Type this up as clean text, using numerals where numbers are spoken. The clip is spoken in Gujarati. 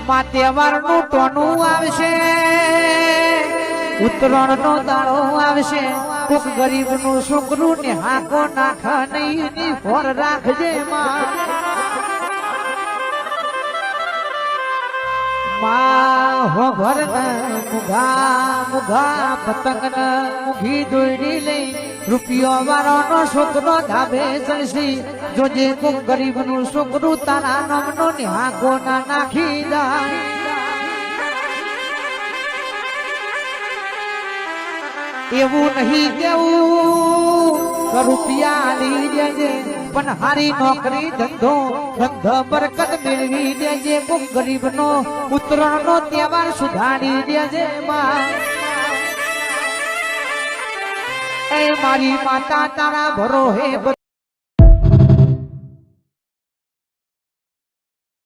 માં તહેવારનું ટોનું આવશે, ઉત્તરાયણનો દાડો આવશે, કોક ગરીબનું છોકરું ને હાકો નાખ નહીં ની ફોર રાખજે માં હો ઘર મુઘા મુઘા પતંગ મુઘી દોડી લઈ રૂપિયો વાળો નો છોકરો ધાબે ચડશી જોજે કોક ગરીબનું છોકરું તારા નામનો ને હાકો ના નાખી જાય એવું નહીં કેવું રૂપિયા લઈ દેજે પણ હારી નોકરી ધંધો બરકત મેળવી દેજે કોક ગરીબ નો ઉત્તરાયણ નો તહેવાર સુધારી દેજે માં એ મારી માતા તારા ભરો હે